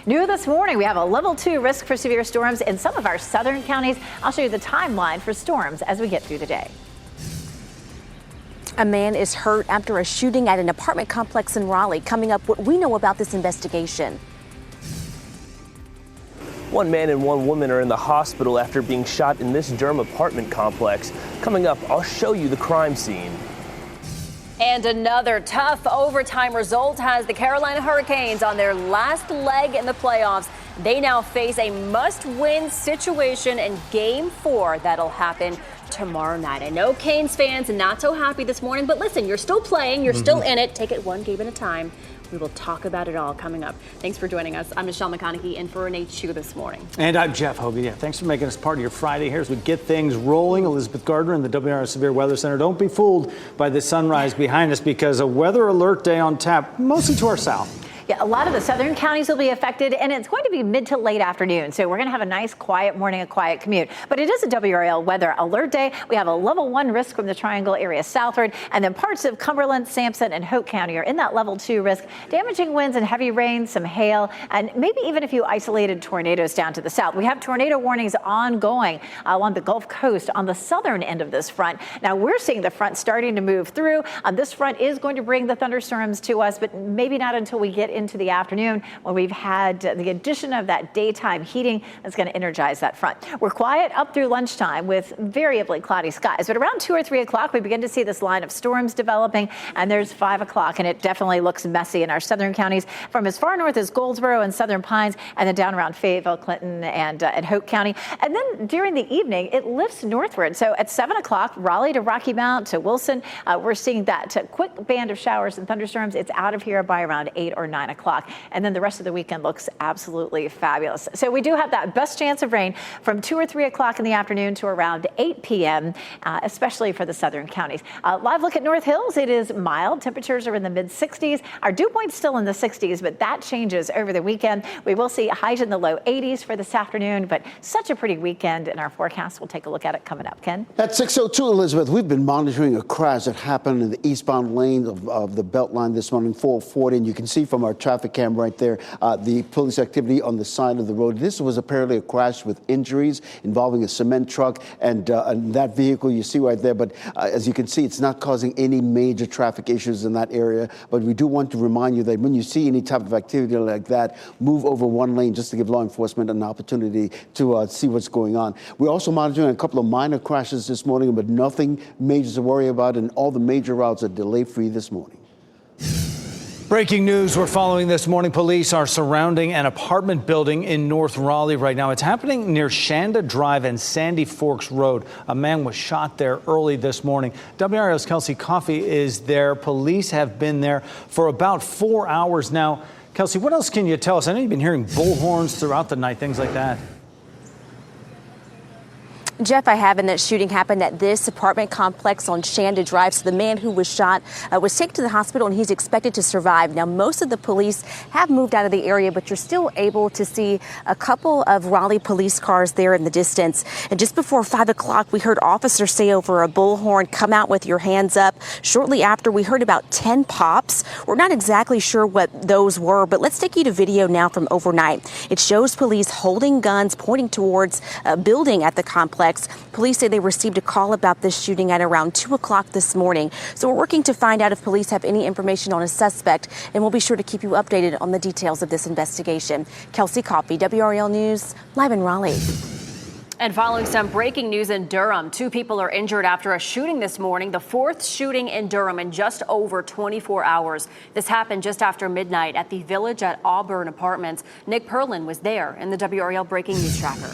New this morning, we have a level 2 risk for severe storms in some of our southern counties. I'll show you the timeline for storms as we get through the day. A man is hurt after a shooting at an apartment complex in Raleigh. Coming up, what we know about this investigation. One man and one woman are in the hospital after being shot in this Durham apartment complex. Coming up, I'll show you the crime scene. And another tough overtime result has the Carolina Hurricanes on their last leg in the playoffs. They now face a must-win situation in Game 4 that'll happen tomorrow night. I know Canes fans are not so happy this morning, but listen, you're still playing, you're still in it. Take it one game at a time. We will talk about it all coming up. Thanks for joining us. I'm Michelle McConaughey in for Renee Chu this morning. And I'm Jeff Hogan. Yeah, thanks for making us part of your Friday here as we get things rolling. Elizabeth Gardner in the WRAL Severe Weather Center. Don't be fooled by the sunrise behind us because a weather alert day on tap, mostly to our south. Yeah, a lot of the southern counties will be affected, and it's going to be mid to late afternoon. So we're going to have a nice quiet morning, a quiet commute. But it is a WRAL weather alert day. We have a level 1 risk from the Triangle area southward, and then parts of Cumberland, Sampson, and Hoke County are in that level 2 risk. Damaging winds and heavy rain, some hail, and maybe even a few isolated tornadoes down to the south. We have tornado warnings ongoing along the Gulf Coast on the southern end of this front. Now we're seeing the front starting to move through. This front is going to bring the thunderstorms to us, but maybe not until we get into the afternoon when we've had the addition of that daytime heating that's going to energize that front. We're quiet up through lunchtime with variably cloudy skies, but around 2 or 3 o'clock we begin to see this line of storms developing, and there's 5 o'clock, and it definitely looks messy in our southern counties from as far north as Goldsboro and Southern Pines, and then down around Fayetteville, Clinton, and Hoke County. And then during the evening it lifts northward. So at 7 o'clock, Raleigh to Rocky Mount to Wilson, we're seeing that quick band of showers and thunderstorms. It's out of here by around 8 or 9 o'clock. And then the rest of the weekend looks absolutely fabulous. So we do have that best chance of rain from 2 or 3 o'clock in the afternoon to around 8 p.m., especially for the southern counties. Live look at North Hills. It is mild. Temperatures are in the mid 60s. Our dew point's still in the 60s, but that changes over the weekend. We will see highs in the low 80s for this afternoon, but such a pretty weekend in our forecast. We'll take a look at it coming up. Ken? At 6:02, Elizabeth, we've been monitoring a crash that happened in the eastbound lane of the Beltline this morning, 440, and you can see from our traffic cam right there the police activity on the side of the road. This was apparently a crash with injuries involving a cement truck and that vehicle you see right there. But as you can see, it's not causing any major traffic issues in that area. But we do want to remind you that when you see any type of activity like that, move over one lane just to give law enforcement an opportunity to see what's going on. We're also monitoring a couple of minor crashes this morning, but nothing major to worry about, and all the major routes are delay-free this morning. Breaking news we're following this morning. Police are surrounding an apartment building in North Raleigh right now. It's happening near Shanda Drive and Sandy Forks Road. A man was shot there early this morning. WRAL's Kelsey Coffey is there. Police have been there for about 4 hours now. Kelsey, what else can you tell us? I know you've been hearing bullhorns throughout the night, things like that. Jeff, I have, and that shooting happened at this apartment complex on Shanda Drive. So the man who was shot was taken to the hospital, and he's expected to survive. Now, most of the police have moved out of the area, but you're still able to see a couple of Raleigh police cars there in the distance. And just before 5 o'clock, we heard officers say over a bullhorn, "Come out with your hands up." Shortly after, we heard about 10 pops. We're not exactly sure what those were, but let's take you to video now from overnight. It shows police holding guns, pointing towards a building at the complex. Police say they received a call about this shooting at around 2 o'clock this morning. So we're working to find out if police have any information on a suspect, and we'll be sure to keep you updated on the details of this investigation. Kelsey Coffey, WRAL News, live in Raleigh. And following some breaking news in Durham, 2 people are injured after a shooting this morning, the 4th shooting in Durham in just over 24 hours. This happened just after midnight at the Village at Auburn Apartments. Nick Perlin was there in the WRAL Breaking News Tracker.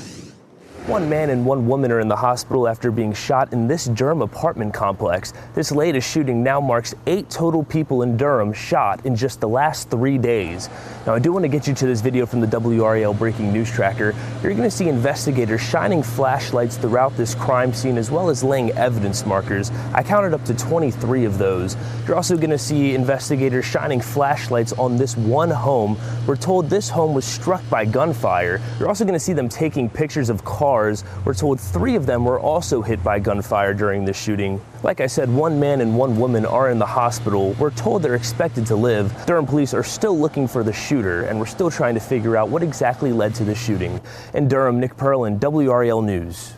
One man and one woman are in the hospital after being shot in this Durham apartment complex. This latest shooting now marks 8 total people in Durham shot in just the last 3 days. Now, I do want to get you to this video from the WRAL Breaking News Tracker. You're going to see investigators shining flashlights throughout this crime scene as well as laying evidence markers. I counted up to 23 of those. You're also going to see investigators shining flashlights on this one home. We're told this home was struck by gunfire. You're also going to see them taking pictures of cars cars. We're told 3 of them were also hit by gunfire during the shooting. Like I said, 1 man and 1 woman are in the hospital. We're told they're expected to live. Durham police are still looking for the shooter, and we're still trying to figure out what exactly led to the shooting. In Durham, Nick Perlin, WRAL News.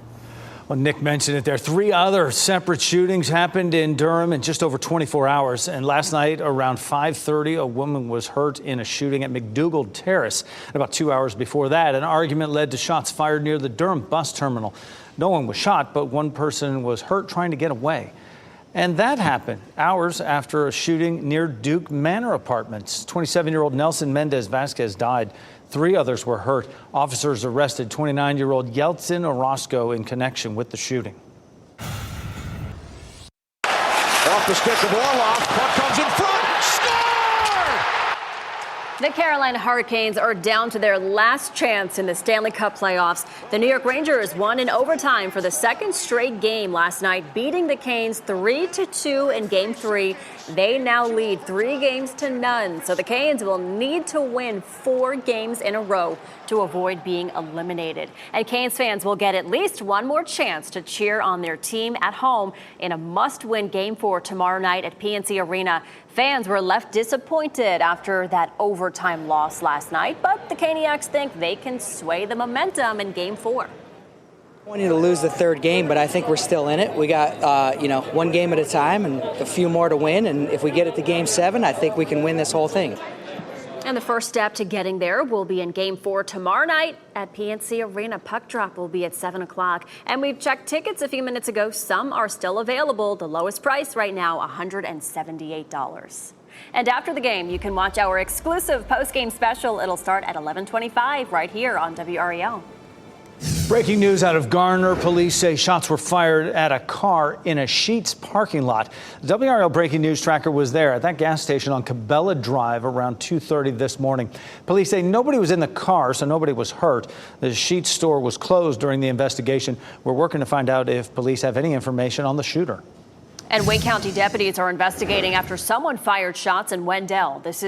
Well, Nick mentioned it there. 3 other separate shootings happened in Durham in just over 24 hours. And last night around 5:30, a woman was hurt in a shooting at McDougal Terrace. And about 2 hours before that, an argument led to shots fired near the Durham bus terminal. No one was shot, but 1 person was hurt trying to get away. And that happened hours after a shooting near Duke Manor Apartments. 27-year-old Nelson Mendez Vasquez died. 3 others were hurt. Officers arrested 29-year-old Yeltsin Orozco in connection with the shooting. Off the stick of Orloff. Puck comes in front. Score! The Carolina Hurricanes are down to their last chance in the Stanley Cup playoffs. The New York Rangers won in overtime for the 2nd straight game last night, beating the Canes 3-2 in Game 3. They now lead 3 games to none, so the Canes will need to win 4 games in a row to avoid being eliminated. And Canes fans will get at least 1 more chance to cheer on their team at home in a must-win Game 4 tomorrow night at PNC Arena. Fans were left disappointed after that overtime loss last night, but the Caniacs think they can sway the momentum in Game 4. Wanting to lose the 3rd game, but I think we're still in it. We got, 1 game at a time and a few more to win. And if we get it to Game 7, I think we can win this whole thing. And the first step to getting there will be in Game 4 tomorrow night at PNC Arena. Puck drop will be at 7 o'clock. And we've checked tickets a few minutes ago. Some are still available. The lowest price right now, $178. And after the game, you can watch our exclusive post-game special. It'll start at 11:25 right here on WRAL. Breaking news out of Garner. Police say shots were fired at a car in a Sheetz parking lot. The WRAL breaking news tracker was there at that gas station on Cabela Drive around 2:30 this morning. Police say nobody was in the car, so nobody was hurt. The Sheetz store was closed during the investigation. We're working to find out if police have any information on the shooter. And Wayne County deputies are investigating after someone fired shots in Wendell. This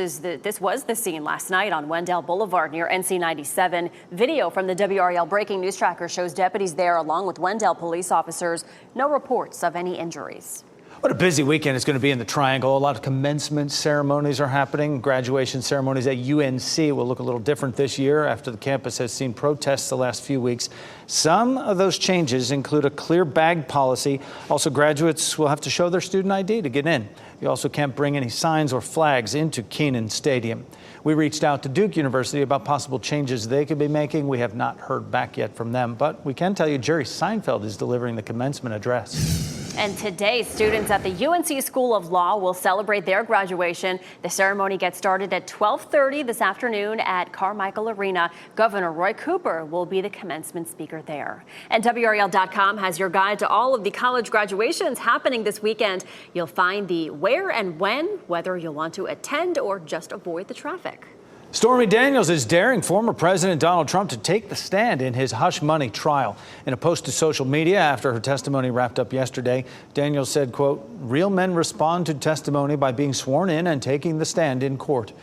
was the scene last night on Wendell Boulevard near NC 97. Video from the WRAL breaking news tracker shows deputies there along with Wendell police officers. No reports of any injuries. What a busy weekend it's going to be in the Triangle. A lot of commencement ceremonies are happening. Graduation ceremonies at UNC will look a little different this year after the campus has seen protests the last few weeks. Some of those changes include a clear bag policy. Also, graduates will have to show their student ID to get in. You also can't bring any signs or flags into Kenan Stadium. We reached out to Duke University about possible changes they could be making. We have not heard back yet from them, but we can tell you Jerry Seinfeld is delivering the commencement address. And today, students at the UNC School of Law will celebrate their graduation. The ceremony gets started at 12:30 this afternoon at Carmichael Arena. Governor Roy Cooper will be the commencement speaker there. And WRAL.com has your guide to all of the college graduations happening this weekend. You'll find the where and when, whether you'll want to attend or just avoid the traffic. Stormy Daniels is daring former President Donald Trump to take the stand in his hush money trial. In a post to social media after her testimony wrapped up yesterday, Daniels said, quote, "Real men respond to testimony by being sworn in and taking the stand in court."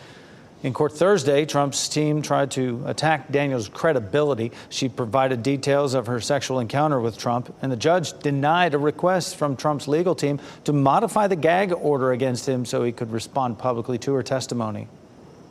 In court Thursday, Trump's team tried to attack Daniels' credibility. She provided details of her sexual encounter with Trump, and the judge denied a request from Trump's legal team to modify the gag order against him so he could respond publicly to her testimony.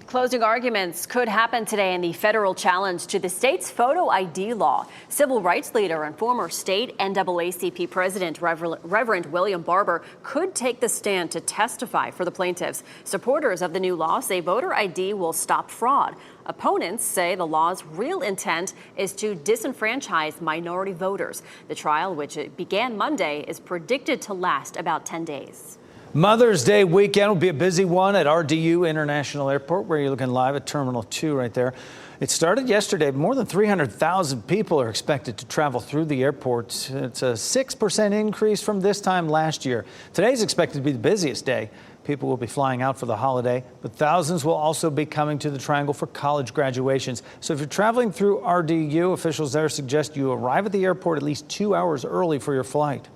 Closing arguments could happen today in the federal challenge to the state's photo ID law. Civil rights leader and former state NAACP president Reverend William Barber could take the stand to testify for the plaintiffs. Supporters of the new law say voter ID will stop fraud. Opponents say the law's real intent is to disenfranchise minority voters. The trial, which began Monday, is predicted to last about 10 days. Mother's Day weekend will be a busy one at RDU International Airport, where you're looking live at Terminal 2 right there. It started yesterday. More than 300,000 people are expected to travel through the airport. It's a 6% increase from this time last year. Today's expected to be the busiest day. People will be flying out for the holiday, but thousands will also be coming to the Triangle for college graduations. So if you're traveling through RDU, officials there suggest you arrive at the airport at least 2 hours early for your flight.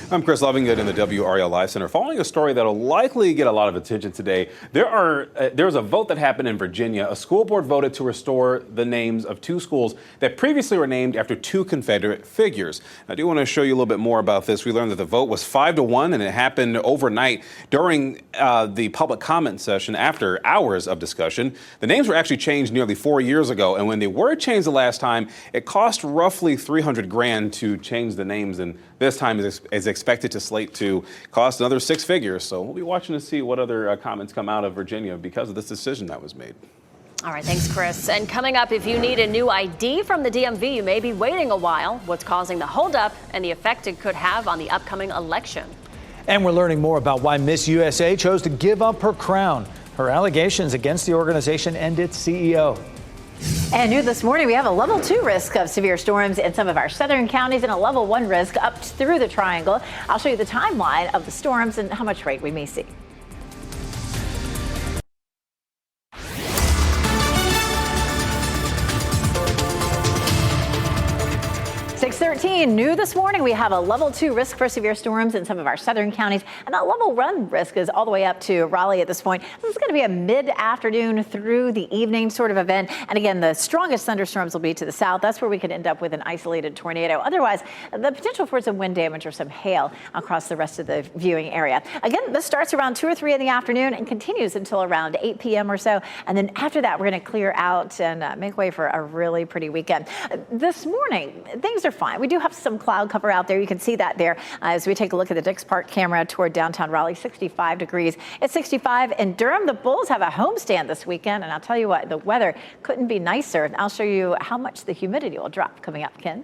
I'm Chris Lovingood in the WRAL Live Center. Following a story that will likely get a lot of attention today, there's a vote that happened in Virginia. A school board voted to restore the names of two schools that previously were named after two Confederate figures. I do want to show you a little bit more about this. We learned that the vote was 5-1, and it happened overnight during the public comment session after hours of discussion. The names were actually changed nearly 4 years ago, and when they were changed the last time, it cost roughly $300,000 to change the names, and this time is expected to slate to cost another six figures. So we'll be watching to see what other comments come out of Virginia because of this decision that was made. All right, thanks, Chris. And coming up, if you need a new ID from the DMV, you may be waiting a while. What's causing the holdup and the effect it could have on the upcoming election. And we're learning more about why Miss USA chose to give up her crown, her allegations against the organization and its CEO. And new this morning, we have a level 2 risk of severe storms in some of our southern counties and a level 1 risk up through the triangle. I'll show you the timeline of the storms and how much rain we may see. 6:13, new this morning, we have a level 2 risk for severe storms in some of our southern counties, and that level 1 risk is all the way up to Raleigh at this point. This is going to be a mid-afternoon through the evening sort of event. And again, the strongest thunderstorms will be to the south. That's where we could end up with an isolated tornado. Otherwise, the potential for some wind damage or some hail across the rest of the viewing area. Again, this starts around 2 or 3 in the afternoon and continues until around 8 p.m. or so. And then after that, we're going to clear out and make way for a really pretty weekend. This morning, things are fine. We do have some cloud cover out there. You can see that there as we take a look at the Dix Park camera toward downtown Raleigh. 65 degrees. It's 65 in Durham. The Bulls have a homestand this weekend, and I'll tell you what, the weather couldn't be nicer. I'll show you how much the humidity will drop coming up, Ken.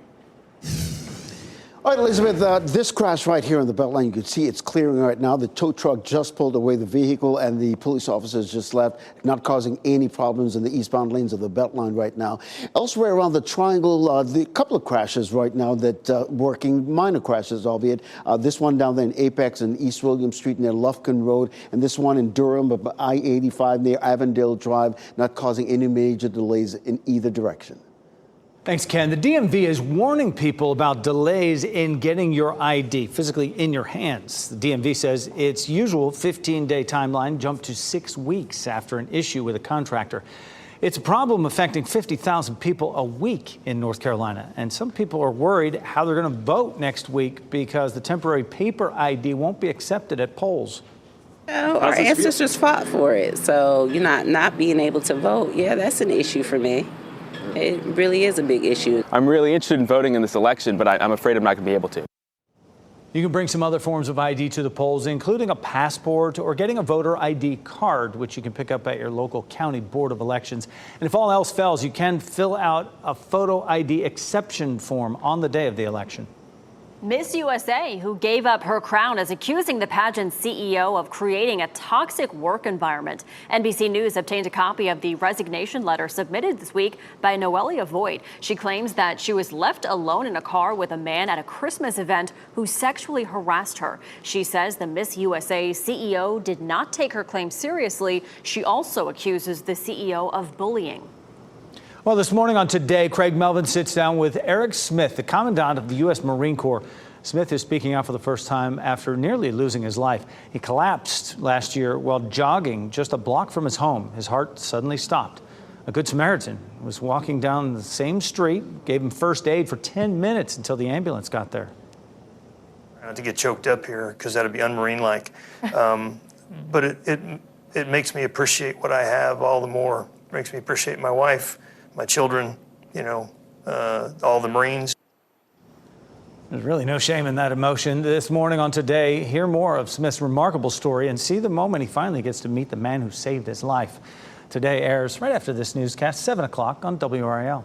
All right, Elizabeth, this crash right here on the Beltline, you can see it's clearing right now. The tow truck just pulled away the vehicle and the police officers just left, not causing any problems in the eastbound lanes of the Beltline right now. Elsewhere around the triangle, the couple of crashes right now that working, minor crashes, albeit. This one down there in Apex and East William Street near Lufkin Road, and this one in Durham, I-85 near Avondale Drive, not causing any major delays in either direction. Thanks, Ken. The DMV is warning people about delays in getting your ID physically in your hands. The DMV says its usual 15-day timeline jumped to 6 weeks after an issue with a contractor. It's a problem affecting 50,000 people a week in North Carolina. And some people are worried how they're going to vote next week because the temporary paper ID won't be accepted at polls. Our ancestors fought for it. So, not being able to vote, yeah, that's an issue for me. It really is a big issue. I'm really interested in voting in this election, but I'm afraid I'm not going to be able to. You can bring some other forms of ID to the polls, including a passport or getting a voter ID card, which you can pick up at your local county board of elections. And if all else fails, you can fill out a photo ID exception form on the day of the election. Miss USA, who gave up her crown, is accusing the pageant's CEO of creating a toxic work environment. NBC News obtained a copy of the resignation letter submitted this week by Noelia Voigt. She claims that she was left alone in a car with a man at a Christmas event who sexually harassed her. She says the Miss USA CEO did not take her claim seriously. She also accuses the CEO of bullying. Well, this morning on Today, Craig Melvin sits down with Eric Smith, the Commandant of the U.S. Marine Corps. Smith is speaking out for the first time after nearly losing his life. He collapsed last year while jogging just a block from his home. His heart suddenly stopped. A Good Samaritan was walking down the same street, gave him first aid for 10 minutes until the ambulance got there. Not to get choked up here, because that'd be un-Marine-like. But it makes me appreciate what I have all the more. It makes me appreciate my wife, my children, all the Marines. There's really no shame in that emotion. This morning on Today, hear more of Smith's remarkable story and see the moment he finally gets to meet the man who saved his life. Today airs right after this newscast, 7 o'clock on WRAL.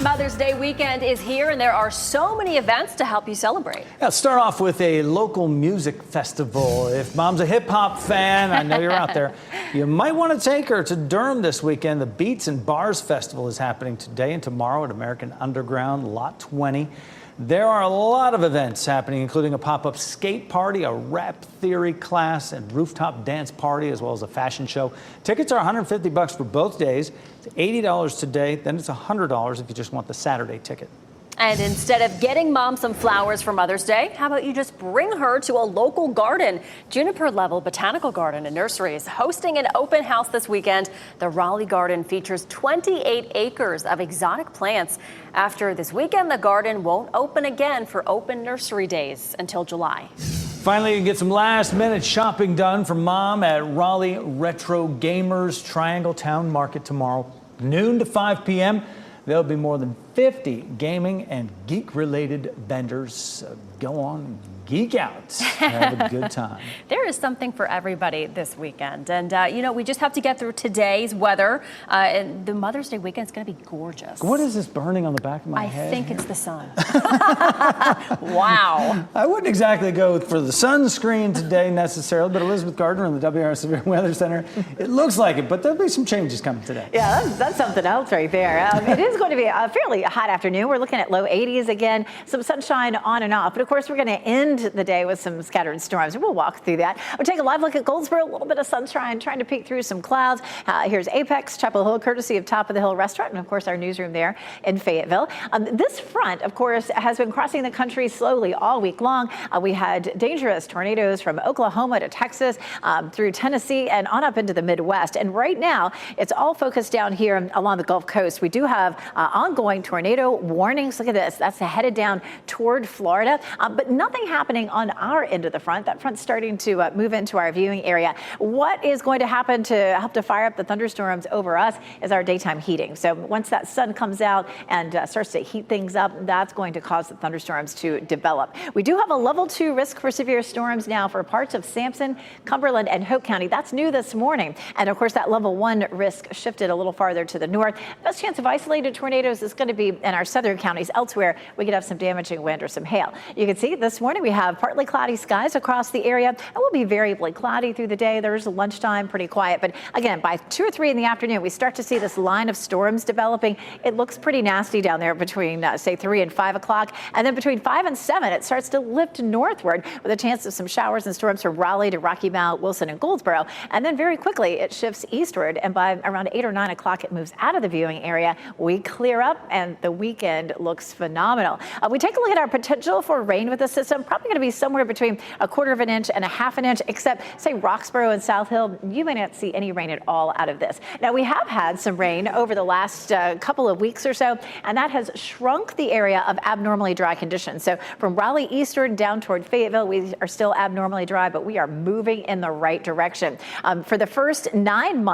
Mother's Day weekend is here, and there are so many events to help you celebrate. Let's start off with a local music festival. If Mom's a hip-hop fan, I know you're out there, you might want to take her to Durham this weekend. The Beats and Bars Festival is happening today and tomorrow at American Underground, Lot 20. There are a lot of events happening, including a pop-up skate party, a rap theory class, and rooftop dance party, as well as a fashion show. Tickets are $150 for both days. It's $80 today, then it's $100 if you just want the Saturday ticket. And instead of getting mom some flowers for Mother's Day, how about you just bring her to a local garden? Juniper Level Botanical Garden and Nursery is hosting an open house this weekend. The Raleigh Garden features 28 acres of exotic plants. After this weekend, the garden won't open again for open nursery days until July. Finally, you can get some last-minute shopping done for mom at Raleigh Retro Gamers Triangle Town Market tomorrow, noon to 5 p.m. There'll be more than 50 gaming and geek-related vendors. Go on, geek out. Have a good time. There is something for everybody this weekend. And, we just have to get through today's weather. And the Mother's Day weekend is going to be gorgeous. What is this burning on the back of my head? I think it's the sun. Wow. I wouldn't exactly go for the sunscreen today necessarily, but Elizabeth Gardner in the WRAL Severe Weather Center, it looks like it, but there'll be some changes coming today. Yeah, that's something else right there. It is going to be a fairly hot afternoon. We're looking at low 80s again, some sunshine on and off. But of course, we're going to end the day with some scattered storms. We'll walk through that. We'll take a live look at Goldsboro, a little bit of sunshine, trying to peek through some clouds. Here's Apex, Chapel Hill, courtesy of Top of the Hill Restaurant, and of course, our newsroom there in Fayetteville. This front, of course, has been crossing the country slowly all week long. We had dangerous tornadoes from Oklahoma to Texas, through Tennessee, and on up into the Midwest. And right now, it's all focused down here along the Gulf Coast. We do have ongoing tornado warnings. Look at this. That's headed down toward Florida, but nothing happening on our end of the front. That front's starting to move into our viewing area. What is going to happen to help to fire up the thunderstorms over us is our daytime heating. So once that sun comes out and starts to heat things up, that's going to cause the thunderstorms to develop. We do have a level 2 risk for severe storms now for parts of Sampson, Cumberland, and Hope County. That's new this morning. And of course, that level 1 risk shifted a little farther to the north. Best chance of isolated tornadoes is going to be in our southern counties. Elsewhere, we could have some damaging wind or some hail. You can see this morning we have partly cloudy skies across the area. It will be variably cloudy through the day. There's lunchtime, pretty quiet. But again, by 2 or 3 in the afternoon, we start to see this line of storms developing. It looks pretty nasty down there between, say, 3 and 5 o'clock. And then between 5 and 7, it starts to lift northward with a chance of some showers and storms from Raleigh to Rocky Mount, Wilson, and Goldsboro. And then very quickly, it shifts eastward. And by around 8 or 9 o'clock, it moves out of the viewing area. We clear up, and the weekend looks phenomenal. We take a look at our potential for rain with the system. Probably going to be somewhere between 1/4 of an inch and 1/2 an inch, except, say, Roxborough and South Hill. You may not see any rain at all out of this. Now, we have had some rain over the last couple of weeks or so, and that has shrunk the area of abnormally dry conditions. So from Raleigh eastern down toward Fayetteville, we are still abnormally dry, but we are moving in the right direction. For the first 9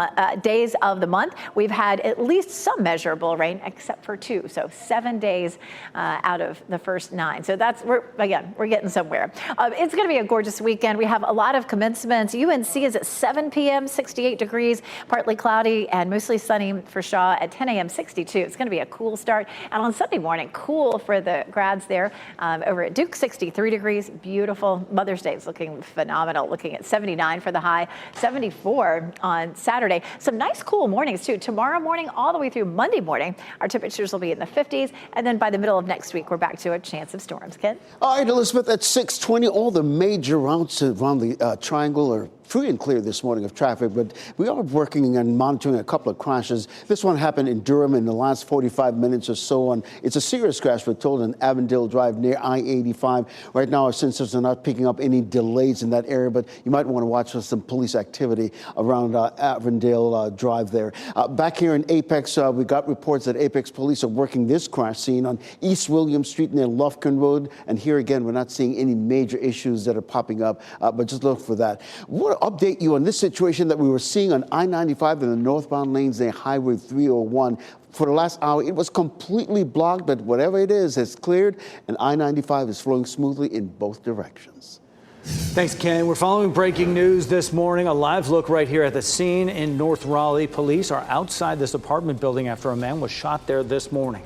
days of the month, we've had at least some measurable rain, except for 2. So 7 days out of the first 9. So we're getting somewhere. It's going to be a gorgeous weekend. We have a lot of commencements. UNC is at 7 p.m., 68 degrees, partly cloudy and mostly sunny for Shaw at 10 a.m., 62. It's going to be a cool start. And on Sunday morning, cool for the grads there. Over at Duke, 63 degrees, beautiful. Mother's Day is looking phenomenal, looking at 79 for the high, 74 on Saturday. Some nice cool mornings, too. Tomorrow morning all the way through Monday morning, our temperatures will be in the 50s. And then by the middle of next week, we're back to a chance of storms. Ken? All right, Elizabeth, at 6:20, all the major routes around the triangle are free and clear this morning of traffic, but we are working and monitoring a couple of crashes. This one happened in Durham in the last 45 minutes or so, and it's a serious crash, we're told, on Avondale Drive near I-85. Right now, our sensors are not picking up any delays in that area, but you might want to watch for some police activity around Avondale Drive there. Back here in Apex, we got reports that Apex police are working this crash scene on East William Street near Lufkin Road, and here again, we're not seeing any major issues that are popping up, but just look for that. What update you on this situation that we were seeing on I-95 in the northbound lanes near Highway 301. For the last hour, it was completely blocked, but whatever it is, it's cleared, and I-95 is flowing smoothly in both directions. Thanks, Ken. We're following breaking news this morning. A live look right here at the scene in North Raleigh. Police are outside this apartment building after a man was shot there this morning.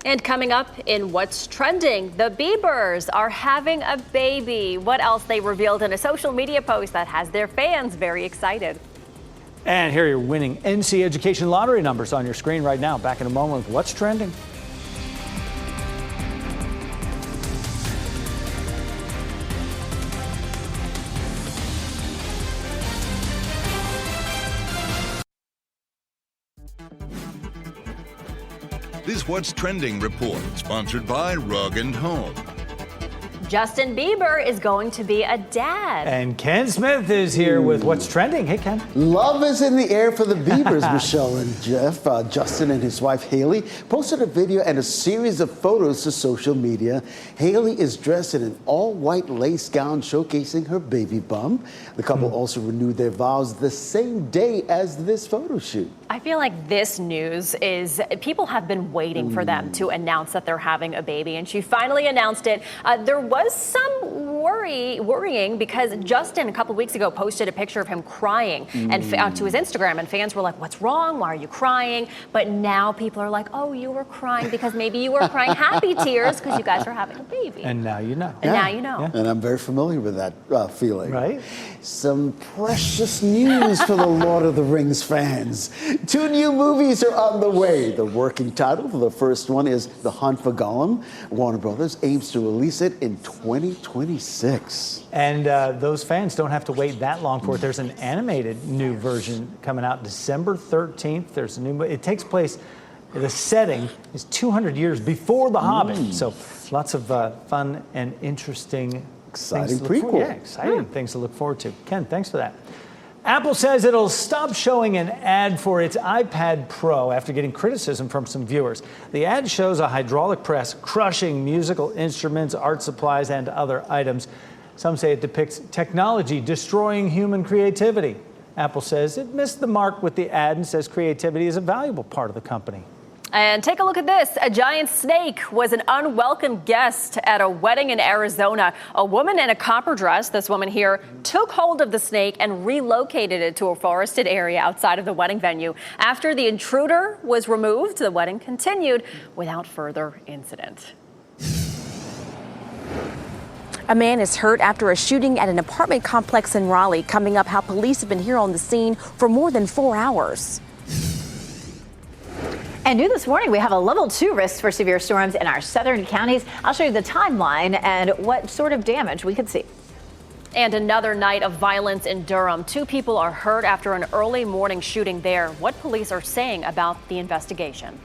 And coming up in What's Trending, the Biebers are having a baby. What else they revealed in a social media post that has their fans very excited. And here are your winning NC Education lottery numbers on your screen right now. Back in a moment with What's Trending. It's What's Trending Report, sponsored by Rug & Home. Justin Bieber is going to be a dad. And Ken Smith is here with What's Trending. Hey, Ken. Love is in the air for the Biebers, Michelle and Jeff. Justin and his wife, Haley, posted a video and a series of photos to social media. Haley is dressed in an all-white lace gown showcasing her baby bump. The couple also renewed their vows the same day as this photo shoot. I feel like this news is, people have been waiting for them to announce that they're having a baby, and she finally announced it. There was some worrying because Justin a couple of weeks ago posted a picture of him crying and to his Instagram, and fans were like, what's wrong? Why are you crying? But now people are like, oh, you were crying because maybe you were crying happy tears because you guys are having a baby. And now you know. And now you know. Yeah. And I'm very familiar with that feeling. Right? Some precious news for the Lord of the Rings fans. 2 new movies are on the way. The working title for the first one is The Hunt for Gollum. Warner Brothers aims to release it in 2026. And those fans don't have to wait that long for it. There's an animated new version coming out December 13th. There's a new. It takes place. The setting is 200 years before The Hobbit. So lots of fun and interesting. Exciting prequel. Yeah, exciting things to look forward to. Ken, thanks for that. Apple says it'll stop showing an ad for its iPad Pro after getting criticism from some viewers. The ad shows a hydraulic press crushing musical instruments, art supplies, and other items. Some say it depicts technology destroying human creativity. Apple says it missed the mark with the ad and says creativity is a valuable part of the company. And take a look at this. A giant snake was an unwelcome guest at a wedding in Arizona. A woman in a copper dress, this woman here, took hold of the snake and relocated it to a forested area outside of the wedding venue. After the intruder was removed, the wedding continued without further incident. A man is hurt after a shooting at an apartment complex in Raleigh. Coming up, how police have been here on the scene for more than 4 hours. And new this morning, we have a level 2 risk for severe storms in our southern counties. I'll show you the timeline and what sort of damage we could see. And another night of violence in Durham. 2 people are hurt after an early morning shooting there. What police are saying about the investigation.